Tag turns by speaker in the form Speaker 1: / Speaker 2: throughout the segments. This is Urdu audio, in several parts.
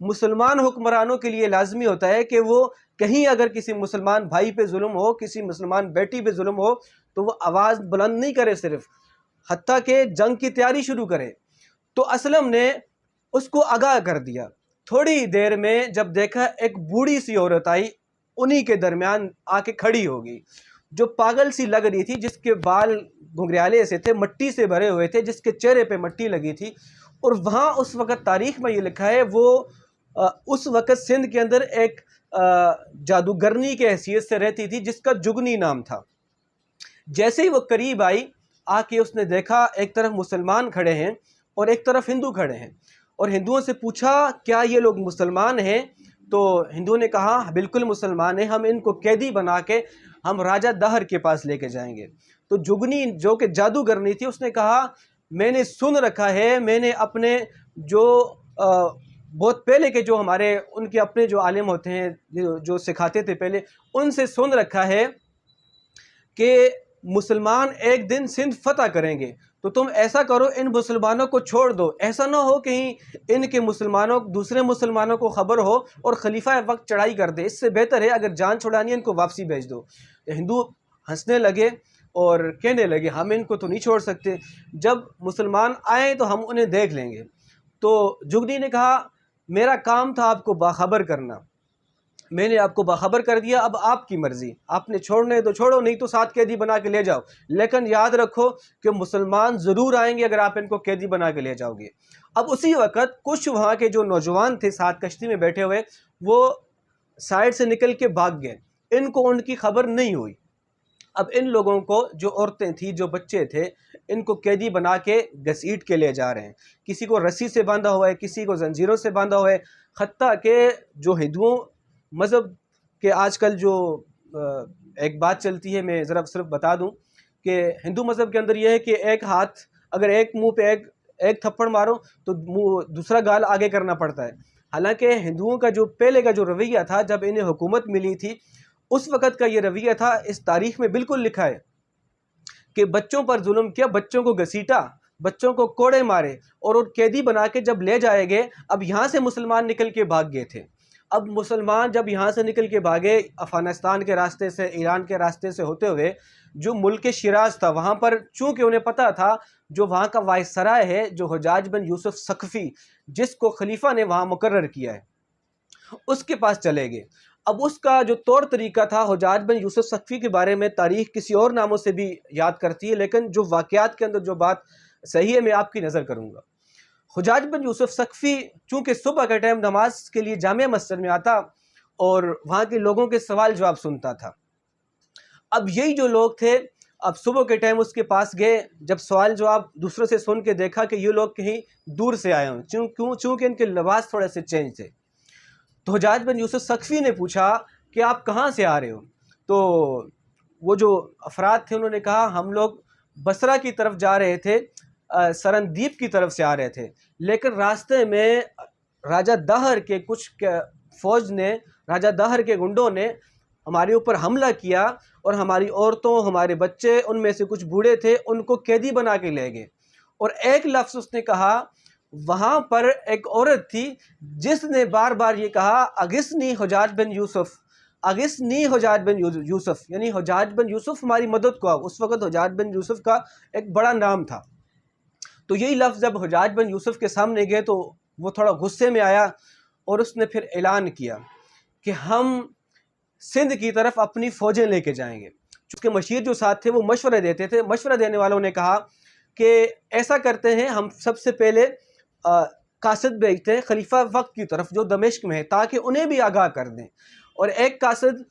Speaker 1: مسلمان حکمرانوں کے لیے لازمی ہوتا ہے کہ وہ کہیں اگر کسی مسلمان بھائی پہ ظلم ہو، کسی مسلمان بیٹی پہ ظلم ہو، تو وہ آواز بلند نہیں کرے صرف، حتیٰ کہ جنگ کی تیاری شروع کرے۔ تو اسلم نے اس کو آگاہ کر دیا۔ تھوڑی دیر میں جب دیکھا ایک بوڑھی سی عورت آئی، انہی کے درمیان آ کے کھڑی ہو گئی، جو پاگل سی لگ رہی تھی، جس کے بال گھنگریالے سے تھے، مٹی سے بھرے ہوئے تھے، جس کے چہرے پہ مٹی لگی تھی۔ اور وہاں اس وقت تاریخ میں یہ لکھا ہے وہ اس وقت سندھ کے اندر ایک جادوگرنی کے حیثیت سے رہتی تھی، جس کا جگنی نام تھا۔ جیسے ہی وہ قریب آئی، آ کے اس نے دیکھا ایک طرف مسلمان کھڑے ہیں اور ایک طرف ہندو کھڑے ہیں، اور ہندوؤں سے پوچھا کیا یہ لوگ مسلمان ہیں؟ تو ہندوؤں نے کہا بالکل مسلمان ہیں، ہم ان کو قیدی بنا کے ہم راجہ دہر کے پاس لے کے جائیں گے۔ تو جگنی جو کہ جادوگرنی تھی، اس نے کہا میں نے سن رکھا ہے، میں نے اپنے جو بہت پہلے کے جو ہمارے ان کے اپنے جو عالم ہوتے ہیں جو سکھاتے تھے پہلے، ان سے سن رکھا ہے کہ مسلمان ایک دن سندھ فتح کریں گے، تو تم ایسا کرو ان مسلمانوں کو چھوڑ دو، ایسا نہ ہو کہیں ان کے مسلمانوں دوسرے مسلمانوں کو خبر ہو اور خلیفہ وقت چڑھائی کر دے، اس سے بہتر ہے اگر جان چھڑانی ہے ان کو واپسی بھیج دو۔ ہندو ہنسنے لگے اور کہنے لگے ہم ان کو تو نہیں چھوڑ سکتے، جب مسلمان آئیں تو ہم انہیں دیکھ لیں گے۔ تو جگنی نے کہا میرا کام تھا آپ کو باخبر کرنا، میں نے آپ کو باخبر کر دیا، اب آپ کی مرضی، آپ نے چھوڑنے تو چھوڑو، نہیں تو 7 قیدی بنا کے لے جاؤ، لیکن یاد رکھو کہ مسلمان ضرور آئیں گے اگر آپ ان کو قیدی بنا کے لے جاؤ گے۔ اب اسی وقت کچھ وہاں کے جو نوجوان تھے ساتھ کشتی میں بیٹھے ہوئے، وہ سائڈ سے نکل کے بھاگ گئے، ان کو ان کی خبر نہیں ہوئی۔ اب ان لوگوں کو جو عورتیں تھیں، جو بچے تھے، ان کو قیدی بنا کے گھسیٹ کے لے جا رہے ہیں، کسی کو رسی سے باندھا ہوا ہے، کسی کو زنجیروں سے باندھا ہوا ہے، حتیٰ کہ جو ہندوؤں مذہب کہ آج کل جو ایک بات چلتی ہے، میں ذرا صرف بتا دوں کہ ہندو مذہب کے اندر یہ ہے کہ ایک ہاتھ اگر ایک منہ پہ ایک تھپڑ مارو تو دوسرا گال آگے کرنا پڑتا ہے۔ حالانکہ ہندوؤں کا جو پہلے کا جو رویہ تھا جب انہیں حکومت ملی تھی، اس وقت کا یہ رویہ تھا، اس تاریخ میں بالکل لکھا ہے کہ بچوں پر ظلم کیا، بچوں کو گھسیٹا، بچوں کو کوڑے مارے اور قیدی بنا کے جب لے جائے گئے۔ اب یہاں سے مسلمان نکل کے بھاگ گئے تھے، اب مسلمان جب یہاں سے نکل کے بھاگے افغانستان کے راستے سے، ایران کے راستے سے ہوتے ہوئے، جو ملک شیراز تھا وہاں پر، چونکہ انہیں پتہ تھا جو وہاں کا وائسرائے ہے جو حجاج بن یوسف ثقفی، جس کو خلیفہ نے وہاں مقرر کیا ہے، اس کے پاس چلے گئے۔ اب اس کا جو طور طریقہ تھا، حجاج بن یوسف ثقفی کے بارے میں تاریخ کسی اور ناموں سے بھی یاد کرتی ہے، لیکن جو واقعات کے اندر جو بات صحیح ہے میں آپ کی نظر کروں گا۔ حجاج بن یوسف ثقفی چونکہ صبح کے ٹائم نماز کے لیے جامع مسجد میں آتا اور وہاں کے لوگوں کے سوال جواب سنتا تھا۔ اب یہی جو لوگ تھے، اب صبح کے ٹائم اس کے پاس گئے، جب سوال جواب دوسروں سے سن کے دیکھا کہ یہ لوگ کہیں دور سے آئے ہوں، چونکہ ان کے لباس تھوڑے سے چینج تھے، تو حجاج بن یوسف ثقفی نے پوچھا کہ آپ کہاں سے آ رہے ہو؟ تو وہ جو افراد تھے انہوں نے کہا ہم لوگ بصرہ کی طرف جا رہے تھے، سرندیپ کی طرف سے آ رہے تھے، لیکن راستے میں راجہ دہر کے کچھ فوج نے، راجہ دہر کے گنڈوں نے ہمارے اوپر حملہ کیا اور ہماری عورتوں، ہمارے بچے، ان میں سے کچھ بوڑھے تھے، ان کو قیدی بنا کے لے گئے۔ اور ایک لفظ اس نے کہا، وہاں پر ایک عورت تھی جس نے بار بار یہ کہا اغثنی حجاج بن یوسف، اغثنی حجاج بن یوسف، یعنی حجاج بن یوسف ہماری مدد کو آؤ۔ اس وقت حجاج بن یوسف کا ایک بڑا نام تھا۔ تو یہی لفظ جب حجاج بن یوسف کے سامنے گئے تو وہ تھوڑا غصے میں آیا اور اس نے پھر اعلان کیا کہ ہم سندھ کی طرف اپنی فوجیں لے کے جائیں گے۔ چونکہ مشیر جو ساتھ تھے وہ مشورے دیتے تھے، مشورہ دینے والوں نے کہا کہ ایسا کرتے ہیں ہم سب سے پہلے قاصد بھیجتے ہیں خلیفہ وقت کی طرف جو دمشق میں ہے، تاکہ انہیں بھی آگاہ کر دیں، اور ایک قاصد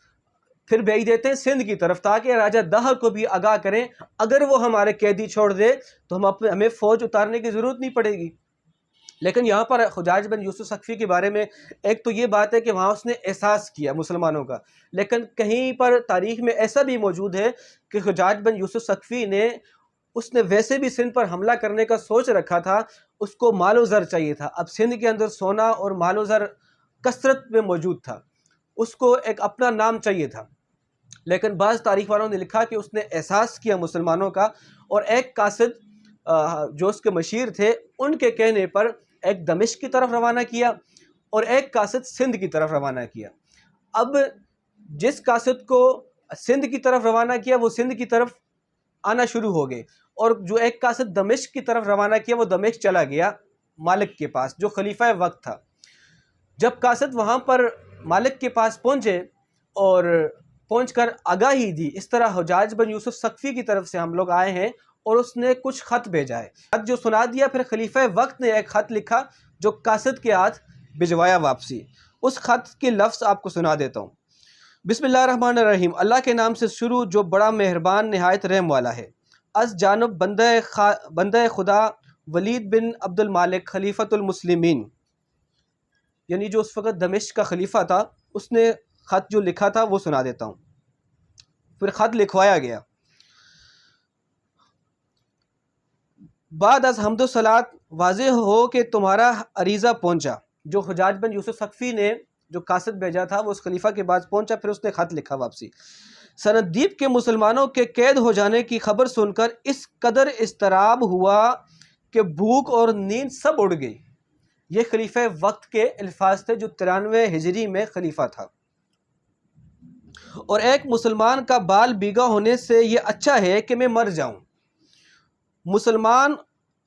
Speaker 1: پھر بھیج دیتے ہیں سندھ کی طرف تاکہ راجہ دہر کو بھی آگاہ کریں، اگر وہ ہمارے قیدی چھوڑ دے تو ہمیں فوج اتارنے کی ضرورت نہیں پڑے گی۔ لیکن یہاں پر حجاج بن یوسف ثقفی کے بارے میں ایک تو یہ بات ہے کہ وہاں اس نے احساس کیا مسلمانوں کا، لیکن کہیں پر تاریخ میں ایسا بھی موجود ہے کہ حجاج بن یوسف ثقفی نے، اس نے ویسے بھی سندھ پر حملہ کرنے کا سوچ رکھا تھا، اس کو مال و زر چاہیے تھا۔ اب سندھ کے اندر سونا اور مال و زر کثرت میں موجود تھا، اس کو ایک اپنا نام چاہیے تھا، لیکن بعض تاریخ والوں نے لکھا کہ اس نے احساس کیا مسلمانوں کا، اور ایک قاصد جو اس کے مشیر تھے ان کے کہنے پر ایک دمشق کی طرف روانہ کیا، اور ایک قاصد سندھ کی طرف روانہ کیا۔ اب جس قاصد کو سندھ کی طرف روانہ کیا وہ سندھ کی طرف آنا شروع ہو گئے، اور جو ایک قاصد دمشق کی طرف روانہ کیا وہ دمشق چلا گیا مالک کے پاس جو خلیفہ وقت تھا۔ جب قاصد وہاں پر مالک کے پاس پہنچے اور پہنچ کر آگاہی دی، اس طرح حجاج بن یوسف ثقفی کی طرف سے ہم لوگ آئے ہیں، اور اس نے کچھ خط بھیجا ہے، خط جو سنا دیا، پھر خلیفہ وقت نے ایک خط لکھا جو قاصد کے ہاتھ بھجوایا واپسی۔ اس خط کے لفظ آپ کو سنا دیتا ہوں۔ بسم اللہ الرحمن الرحیم، اللہ کے نام سے شروع جو بڑا مہربان نہایت رحم والا ہے۔ از جانب بندہ خدا ولید بن عبد المالک خلیفۃ المسلمین، یعنی جو اس وقت دمشق کا خلیفہ تھا، اس نے خط جو لکھا تھا وہ سنا دیتا ہوں۔ پھر خط لکھوایا گیا۔ بعد از حمد و صلات واضح ہو کہ تمہارا عریضہ پہنچا، جو حجاج بن یوسف ثقفی نے جو قاصد بھیجا تھا وہ اس خلیفہ کے بعد پہنچا، پھر اس نے خط لکھا واپسی۔ سندیپ کے مسلمانوں کے قید ہو جانے کی خبر سن کر اس قدر اضطراب ہوا کہ بھوک اور نیند سب اڑ گئی۔ یہ خلیفہ وقت کے الفاظ تھے جو 93 ہجری میں خلیفہ تھا۔ اور ایک مسلمان کا بال بیگا ہونے سے یہ اچھا ہے کہ میں مر جاؤں۔ مسلمان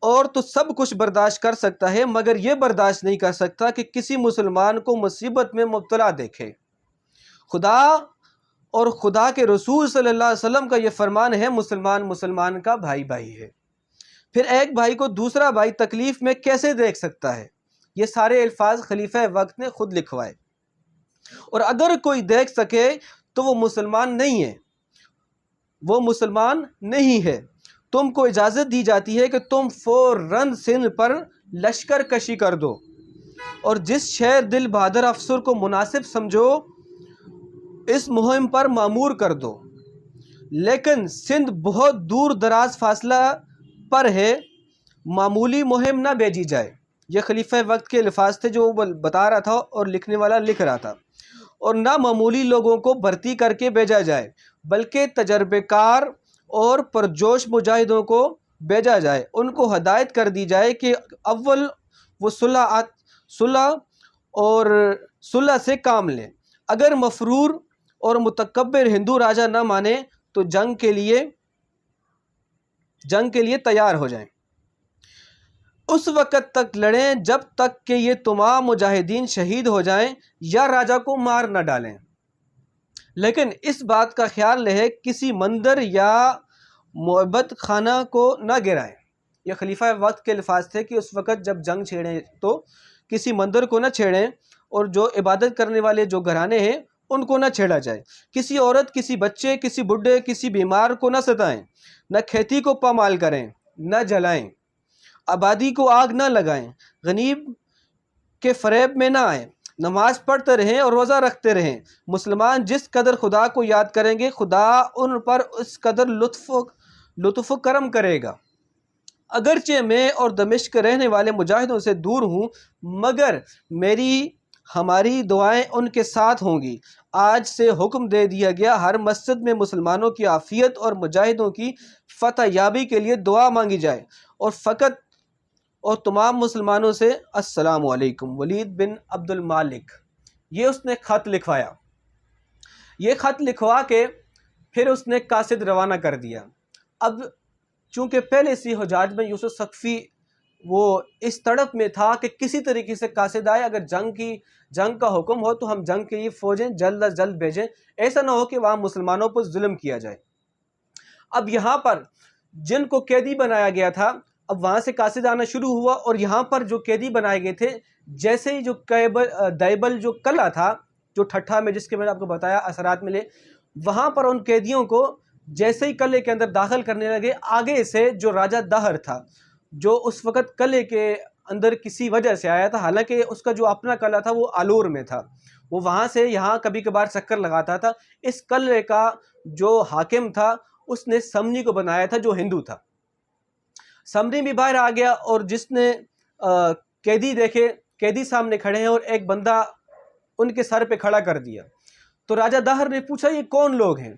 Speaker 1: اور تو سب کچھ برداشت کر سکتا ہے، مگر یہ برداشت نہیں کر سکتا کہ کسی مسلمان کو مصیبت میں مبتلا دیکھے۔ خدا اور خدا کے رسول صلی اللہ علیہ وسلم کا یہ فرمان ہے، مسلمان مسلمان کا بھائی بھائی ہے، پھر ایک بھائی کو دوسرا بھائی تکلیف میں کیسے دیکھ سکتا ہے؟ یہ سارے الفاظ خلیفہ وقت نے خود لکھوائے۔ اور اگر کوئی دیکھ سکے تو وہ مسلمان نہیں ہے، وہ مسلمان نہیں ہے۔ تم کو اجازت دی جاتی ہے کہ تم فوراً سندھ پر لشکر کشی کر دو، اور جس شہر دل بہادر افسر کو مناسب سمجھو اس مہم پر مامور کر دو، لیکن سندھ بہت دور دراز فاصلہ پر ہے، معمولی مہم نہ بھیجی جائے۔ یہ خلیفہ وقت کے الفاظ تھے جو وہ بتا رہا تھا اور لکھنے والا لکھ رہا تھا۔ اور نہ معمولی لوگوں کو بھرتی کر کے بھیجا جائے، بلکہ تجربے کار اور پرجوش مجاہدوں کو بھیجا جائے۔ ان کو ہدایت کر دی جائے کہ اول وہ صلح اور صلح سے کام لیں۔ اگر مفرور اور متکبر ہندو راجہ نہ مانے تو جنگ کے لیے تیار ہو جائیں۔ اس وقت تک لڑیں جب تک کہ یہ تمام مجاہدین شہید ہو جائیں یا راجہ کو مار نہ ڈالیں، لیکن اس بات کا خیال رہے کسی مندر یا معبد خانہ کو نہ گرائیں۔ یہ خلیفہ وقت کے الفاظ تھے کہ اس وقت جب جنگ چھیڑیں تو کسی مندر کو نہ چھیڑیں، اور جو عبادت کرنے والے جو گھرانے ہیں ان کو نہ چھیڑا جائے۔ کسی عورت، کسی بچے، کسی بڈھے، کسی بیمار کو نہ ستائیں، نہ کھیتی کو پامال کریں، نہ جلائیں، آبادی کو آگ نہ لگائیں، غنیب کے فریب میں نہ آئیں، نماز پڑھتے رہیں اور روزہ رکھتے رہیں۔ مسلمان جس قدر خدا کو یاد کریں گے خدا ان پر اس قدر لطف و کرم کرے گا۔ اگرچہ میں اور دمشق کے رہنے والے مجاہدوں سے دور ہوں، مگر ہماری دعائیں ان کے ساتھ ہوں گی۔ آج سے حکم دے دیا گیا ہر مسجد میں مسلمانوں کی عافیت اور مجاہدوں کی فتح یابی کے لیے دعا مانگی جائے، اور تمام مسلمانوں سے السلام علیکم۔ ولید بن عبد المالک، یہ اس نے خط لکھوایا۔ یہ خط لکھوا کے پھر اس نے قاصد روانہ کر دیا۔ اب چونکہ پہلے سے حجاج بن یوسف ثقفی وہ اس تڑپ میں تھا کہ کسی طریقے سے قاصد آئے، اگر جنگ کا حکم ہو تو ہم جنگ کے لیے فوجیں جلد از جلد بھیجیں، ایسا نہ ہو کہ وہاں مسلمانوں پر ظلم کیا جائے۔ اب یہاں پر جن کو قیدی بنایا گیا تھا، اب وہاں سے قاصد آنا شروع ہوا، اور یہاں پر جو قیدی بنائے گئے تھے، جیسے ہی جو دیبل جو قلعہ تھا جو ٹھٹھا میں، جس کے میں نے آپ کو بتایا اثرات ملے، وہاں پر ان قیدیوں کو جیسے ہی قلعے کے اندر داخل کرنے لگے، آگے سے جو راجہ دہر تھا، جو اس وقت قلعے کے اندر کسی وجہ سے آیا تھا، حالانکہ اس کا جو اپنا قلعہ تھا وہ آلور میں تھا، وہ وہاں سے یہاں کبھی کبھار چکر لگاتا تھا۔ اس قلعے کا جو حاکم تھا اس نے سمنی کو بنایا تھا جو ہندو تھا۔ سمنی بھی باہر آ گیا، اور جس نے قیدی دیکھے، قیدی سامنے کھڑے ہیں اور ایک بندہ ان کے سر پہ کھڑا کر دیا، تو راجہ دہر نے پوچھا یہ کون لوگ ہیں؟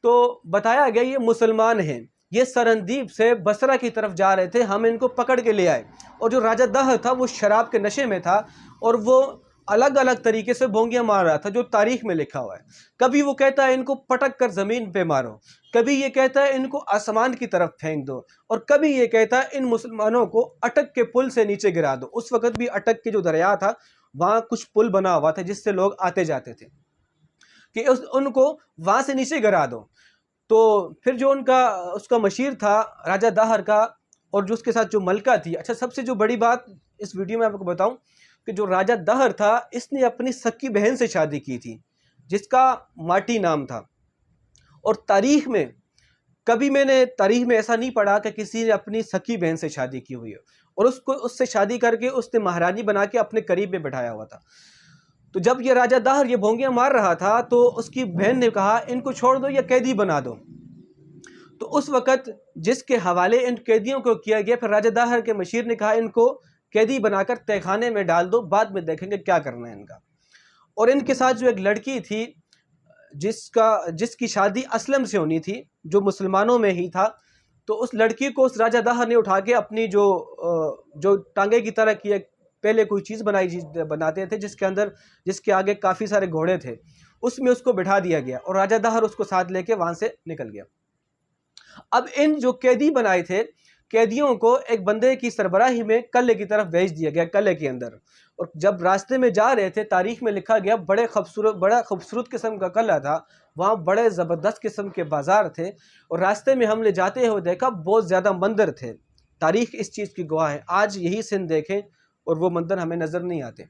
Speaker 1: تو بتایا گیا یہ مسلمان ہیں، یہ سرندیپ سے بصرہ کی طرف جا رہے تھے، ہم ان کو پکڑ کے لے آئے۔ اور جو راجہ دہر تھا وہ شراب کے نشے میں تھا، اور وہ الگ الگ طریقے سے بھونگیاں مار رہا تھا، جو تاریخ میں لکھا ہوا ہے۔ کبھی وہ کہتا ہے ان کو پٹک کر زمین پہ مارو، کبھی یہ کہتا ہے ان کو آسمان کی طرف پھینک دو، اور کبھی یہ کہتا ہے ان مسلمانوں کو اٹک کے پل سے نیچے گرا دو۔ اس وقت بھی اٹک کے جو دریا تھا وہاں کچھ پل بنا ہوا تھا جس سے لوگ آتے جاتے تھے، کہ ان کو وہاں سے نیچے گرا دو۔ تو پھر جو اس کا مشیر تھا راجہ داہر کا، اور جو اس کے ساتھ جو ملکہ تھی، اچھا سب سے جو بڑی بات اس ویڈیو میں آپ کو بتاؤں کہ جو راجہ داہر تھا اس نے اپنی سکی بہن سے شادی کی تھی جس کا ماٹی نام تھا، اور تاریخ میں کبھی میں نے تاریخ میں ایسا نہیں پڑھا کہ کسی نے اپنی سکی بہن سے شادی کی ہوئی ہے، اور اس سے شادی کر کے اس نے مہارانی بنا کے اپنے قریب میں بٹھایا ہوا تھا۔ تو جب یہ راجہ داہر یہ بھونگیاں مار رہا تھا تو اس کی بہن نے کہا ان کو چھوڑ دو یا قیدی بنا دو۔ تو اس وقت جس کے حوالے ان قیدیوں کو کیا گیا، پھر راجہ داہر کے مشیر نے کہا ان کو قیدی بنا کر تہہ خانے میں ڈال دو، بعد میں دیکھیں گے کیا کرنا ہے ان کا۔ اور ان کے ساتھ جو ایک لڑکی تھی جس کی شادی اسلم سے ہونی تھی، جو مسلمانوں میں ہی تھا، تو اس لڑکی کو اس راجہ داہر نے اٹھا کے اپنی جو ٹانگے کی طرح کی ایک پہلے کوئی چیز بناتے تھے جس کے آگے کافی سارے گھوڑے تھے، اس میں اس کو بٹھا دیا گیا، اور راجہ داہر اس کو ساتھ لے کے وہاں سے نکل گیا۔ اب ان جو قیدی بنائے تھے قیدیوں کو ایک بندے کی سربراہی میں قلعے کی طرف بھیج دیا گیا، قلعے کے اندر، اور جب راستے میں جا رہے تھے تاریخ میں لکھا گیا بڑا خوبصورت قسم کا قلعہ تھا، وہاں بڑے زبردست قسم کے بازار تھے، اور راستے میں ہم نے جاتے ہوئے دیکھا بہت زیادہ مندر تھے۔ تاریخ اس چیز کی گواہ ہے، آج یہی سندھ دیکھیں اور وہ مندر ہمیں نظر نہیں آتے۔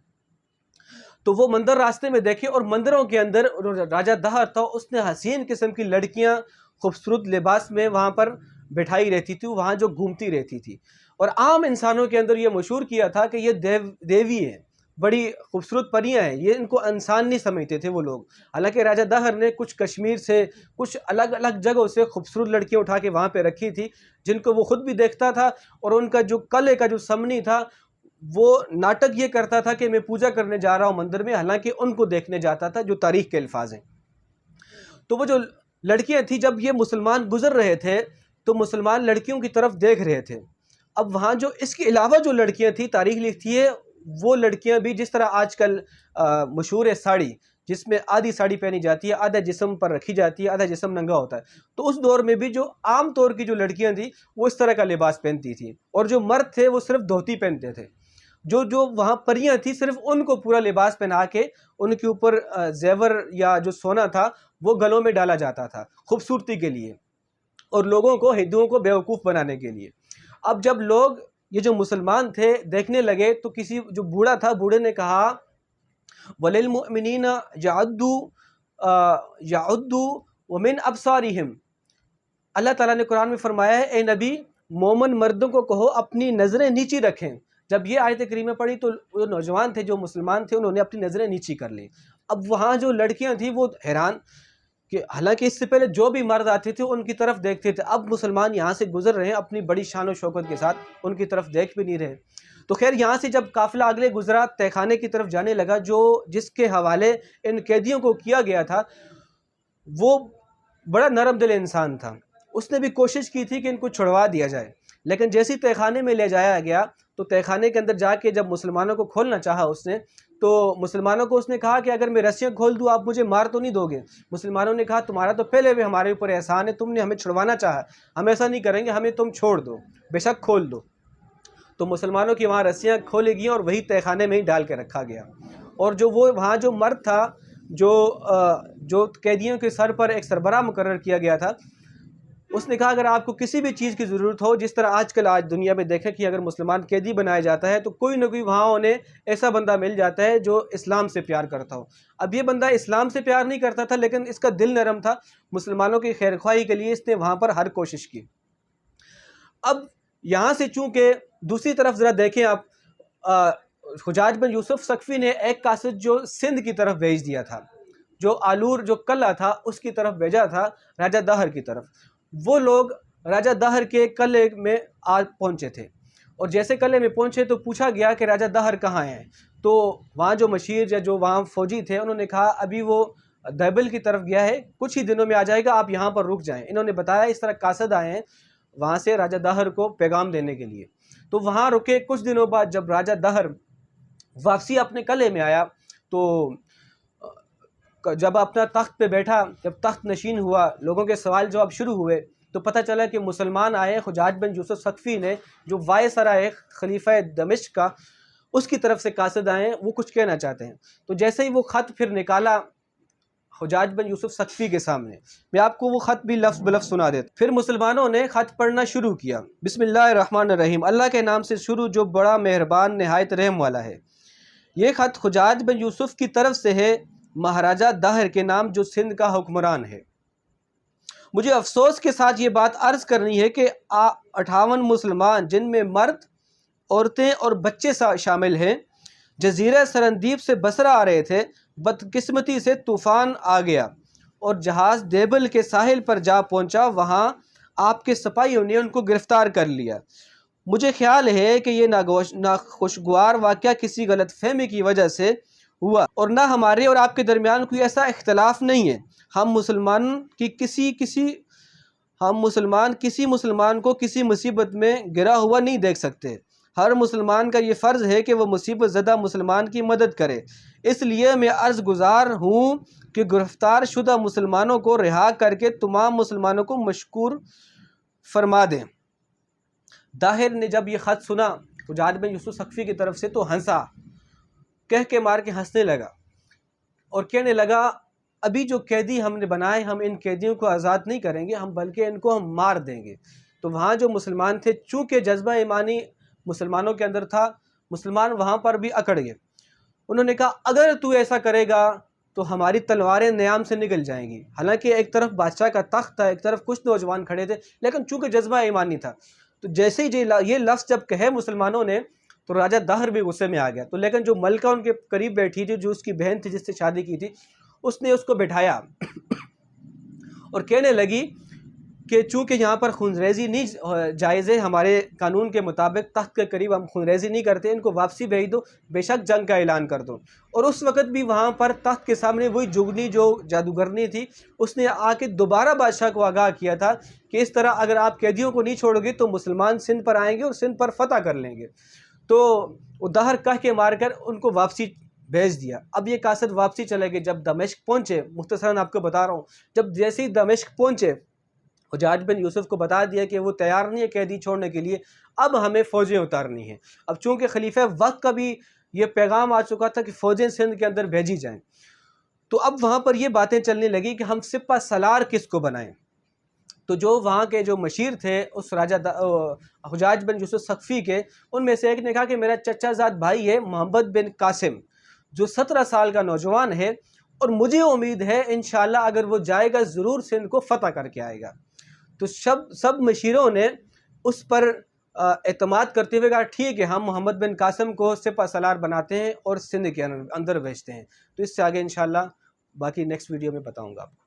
Speaker 1: تو وہ مندر راستے میں دیکھے، اور مندروں کے اندر راجہ داہر تھا اس نے حسین قسم کی لڑکیاں خوبصورت لباس میں وہاں پر بٹھائی رہتی تھی، وہاں جو گھومتی رہتی تھی، اور عام انسانوں کے اندر یہ مشہور کیا تھا کہ یہ دیوی ہیں، بڑی خوبصورت پریاں ہیں، یہ ان کو انسان نہیں سمجھتے تھے وہ لوگ۔ حالانکہ راجہ داہر نے کچھ کشمیر سے کچھ الگ الگ جگہوں سے خوبصورت لڑکیاں اٹھا کے وہاں پہ رکھی تھی، جن کو وہ خود بھی دیکھتا تھا، اور ان کا جو قلعے کا جو سمنی تھا وہ ناٹک یہ کرتا تھا کہ میں پوجا کرنے جا رہا ہوں مندر میں، حالانکہ ان کو دیکھنے جاتا تھا، جو تاریخ کے الفاظ ہیں۔ تو وہ جو لڑکیاں تھیں جب یہ مسلمان گزر رہے تھے تو مسلمان لڑکیوں کی طرف دیکھ رہے تھے۔ اب وہاں جو اس کے علاوہ جو لڑکیاں تھیں تاریخ لکھتی ہے وہ لڑکیاں بھی جس طرح آج کل مشہور ہے ساڑی، جس میں آدھی ساڑی پہنی جاتی ہے، آدھا جسم پر رکھی جاتی ہے، آدھا جسم ننگا ہوتا ہے، تو اس دور میں بھی جو عام طور کی جو لڑکیاں تھیں وہ اس طرح کا لباس پہنتی تھیں، اور جو مرد تھے وہ صرف دھوتی پہنتے تھے۔ جو وہاں پریاں تھیں صرف ان کو پورا لباس پہنا کے ان کے اوپر زیور یا جو سونا تھا وہ گلوں میں ڈالا جاتا تھا خوبصورتی کے لیے، اور لوگوں کو ہندوؤں کو بیوقوف بنانے کے لیے۔ اب جب لوگ یہ جو مسلمان تھے دیکھنے لگے تو کسی جو بوڑھا تھا، بوڑھے نے کہا وَلِلْمُؤْمِنِينَ يَعُدُّوا وَمِنْ أَبْصَارِهِمْ، اللہ تعالیٰ نے قرآن میں فرمایا ہے اے نبی مومن مردوں کو کہو اپنی نظریں نیچی رکھیں۔ جب یہ آیت کریمہ پڑھی تو وہ نوجوان تھے جو مسلمان تھے انہوں نے اپنی نظریں نیچی کر لی۔ اب وہاں جو لڑکیاں تھیں وہ حیران کہ حالانکہ اس سے پہلے جو بھی مرد آتے تھے ان کی طرف دیکھتے تھے، اب مسلمان یہاں سے گزر رہے ہیں اپنی بڑی شان و شوکت کے ساتھ، ان کی طرف دیکھ بھی نہیں رہے۔ تو خیر یہاں سے جب قافلہ اگلے گزرا تہہ خانے کی طرف جانے لگا، جس کے حوالے ان قیدیوں کو کیا گیا تھا وہ بڑا نرم دل انسان تھا، اس نے بھی کوشش کی تھی کہ ان کو چھڑوا دیا جائے، لیکن جیسے تہہ خانے میں لے جایا گیا تو تہہ خانے کے اندر جا کے جب مسلمانوں کو کھولنا چاہا اس نے تو مسلمانوں کو اس نے کہا کہ اگر میں رسیاں کھول دوں آپ مجھے مار تو نہیں دو گے؟ مسلمانوں نے کہا تمہارا تو پہلے بھی ہمارے اوپر احسان ہے، تم نے ہمیں چھڑوانا چاہا، ہم ایسا نہیں کریں گے، ہمیں تم چھوڑ دو، بے شک کھول دو۔ تو مسلمانوں کی وہاں رسیاں کھولی گئیں اور وہی تہہ خانے میں ہی ڈال کے رکھا گیا، اور جو وہ وہاں جو مرد تھا جو قیدیوں کے سر پر ایک سربراہ مقرر کیا گیا تھا، اس نے کہا اگر آپ کو کسی بھی چیز کی ضرورت ہو، جس طرح آج دنیا میں دیکھیں کہ اگر مسلمان قیدی بنایا جاتا ہے تو کوئی نہ کوئی وہاں انہیں ایسا بندہ مل جاتا ہے جو اسلام سے پیار کرتا ہو۔ اب یہ بندہ اسلام سے پیار نہیں کرتا تھا لیکن اس کا دل نرم تھا، مسلمانوں کی خیر خواہی کے لیے اس نے وہاں پر ہر کوشش کی۔ اب یہاں سے چونکہ دوسری طرف ذرا دیکھیں آپ، حجاج بن یوسف ثقفی نے ایک قاصد جو سندھ کی طرف بھیج دیا تھا، جو آلور جو قلعہ تھا اس کی طرف بھیجا تھا راجہ داہر کی طرف۔ وہ لوگ راجہ داہر کے قلعے میں پہنچے تھے، اور جیسے قلعے میں پہنچے تو پوچھا گیا کہ راجہ داہر کہاں ہیں، تو وہاں جو مشیر یا جو وہاں فوجی تھے انہوں نے کہا ابھی وہ دیبل کی طرف گیا ہے، کچھ ہی دنوں میں آ جائے گا، آپ یہاں پر رک جائیں۔ انہوں نے بتایا اس طرح قاصد آئے ہیں وہاں سے راجہ داہر کو پیغام دینے کے لیے، تو وہاں رکے۔ کچھ دنوں بعد جب راجہ داہر واپسی اپنے قلعے میں آیا تو جب اپنا تخت پہ بیٹھا، جب تخت نشین ہوا، لوگوں کے سوال جواب شروع ہوئے، تو پتہ چلا کہ مسلمان آئے حجاج بن یوسف ثقفی نے، جو وائسرائے خلیفہ دمشق کا، اس کی طرف سے قاصد آئے ہیں، وہ کچھ کہنا چاہتے ہیں۔ تو جیسے ہی وہ خط پھر نکالا حجاج بن یوسف ثقفی کے سامنے، میں آپ کو وہ خط بھی لفظ بلفظ سنا دیتا۔ پھر مسلمانوں نے خط پڑھنا شروع کیا۔ بسم اللہ الرحمن الرحیم، اللہ کے نام سے شروع جو بڑا مہربان نہایت رحم والا ہے۔ یہ خط حجاج بن یوسف کی طرف سے ہے، مہاراجہ داہر کے نام، جو سندھ کا حکمران ہے۔ مجھے افسوس کے ساتھ یہ بات عرض کرنی ہے کہ 58 مسلمان، جن میں مرد، عورتیں اور بچے شامل ہیں، جزیرہ سرندیب سے بصرہ آ رہے تھے۔ بدقسمتی سے طوفان آ گیا اور جہاز دیبل کے ساحل پر جا پہنچا۔ وہاں آپ کے سپاہیوں نے ان کو گرفتار کر لیا۔ مجھے خیال ہے کہ یہ ناخوشگوار واقعہ کسی غلط فہمی کی وجہ سے ہوا، اور نہ ہمارے اور آپ کے درمیان کوئی ایسا اختلاف نہیں ہے۔ ہم مسلمان کسی مسلمان کو کسی مصیبت میں گرا ہوا نہیں دیکھ سکتے۔ ہر مسلمان کا یہ فرض ہے کہ وہ مصیبت زدہ مسلمان کی مدد کرے۔ اس لیے میں عرض گزار ہوں کہ گرفتار شدہ مسلمانوں کو رہا کر کے تمام مسلمانوں کو مشکور فرما دیں۔ داہر نے جب یہ خط سنا حجاج بن یوسف ثقفی کی طرف سے، تو ہنسا، کہہ کے مار کے ہنسنے لگا اور کہنے لگا، ابھی جو قیدی ہم نے بنائے، ہم ان قیدیوں کو آزاد نہیں کریں گے، ہم بلکہ ان کو ہم مار دیں گے۔ تو وہاں جو مسلمان تھے، چونکہ جذبہ ایمانی مسلمانوں کے اندر تھا، مسلمان وہاں پر بھی اکڑ گئے۔ انہوں نے کہا، اگر تو ایسا کرے گا تو ہماری تلواریں نیام سے نکل جائیں گی۔ حالانکہ ایک طرف بادشاہ کا تخت تھا، ایک طرف کچھ نوجوان کھڑے تھے، لیکن چونکہ جذبہ ایمانی تھا، تو جیسے ہی یہ لفظ جب کہے مسلمانوں نے، تو راجہ داہر بھی غصے میں آ گیا۔ تو لیکن جو ملکہ ان کے قریب بیٹھی تھی، جو اس کی بہن تھی جس سے شادی کی تھی، اس نے اس کو بٹھایا اور کہنے لگی کہ چونکہ یہاں پر خونریزی نہیں جائز ہے، ہمارے قانون کے مطابق تخت کے قریب ہم خونریزی نہیں کرتے، ان کو واپسی بھیج دو، بے شک جنگ کا اعلان کر دو۔ اور اس وقت بھی وہاں پر تخت کے سامنے وہی جگنی جو جادوگرنی تھی، اس نے آ کے دوبارہ بادشاہ کو آگاہ کیا تھا کہ اس طرح اگر آپ قیدیوں کو نہیں چھوڑو گے تو مسلمان سندھ پر آئیں گے اور سندھ پر فتح کر لیں گے۔ تو وہ داہر کہہ کے مار کر ان کو واپسی بھیج دیا۔ اب یہ قاصد واپسی چلے گئے۔ جب دمشق پہنچے، مختصراً آپ کو بتا رہا ہوں، جب جیسے ہی دمشق پہنچے، حجاج بن یوسف کو بتا دیا کہ وہ تیار نہیں ہے قیدی چھوڑنے کے لیے، اب ہمیں فوجیں اتارنی ہیں۔ اب چونکہ خلیفہ وقت کا بھی یہ پیغام آ چکا تھا کہ فوجیں سندھ کے اندر بھیجی جائیں، تو اب وہاں پر یہ باتیں چلنے لگی کہ ہم سپہ سالار کس کو بنائیں۔ تو جو وہاں کے جو مشیر تھے اس حجاج بن یوسف ثقفی کے، ان میں سے ایک نے کہا کہ میرا چچا زاد بھائی ہے محمد بن قاسم، جو 17 سال کا نوجوان ہے، اور مجھے امید ہے انشاءاللہ اگر وہ جائے گا ضرور سندھ کو فتح کر کے آئے گا۔ تو سب مشیروں نے اس پر اعتماد کرتے ہوئے کہا، ٹھیک ہے، ہم محمد بن قاسم کو سپہ سالار بناتے ہیں اور سندھ کے اندر بھیجتے ہیں۔ تو اس سے آگے انشاءاللہ باقی نیکسٹ ویڈیو میں بتاؤں گا آپ کو۔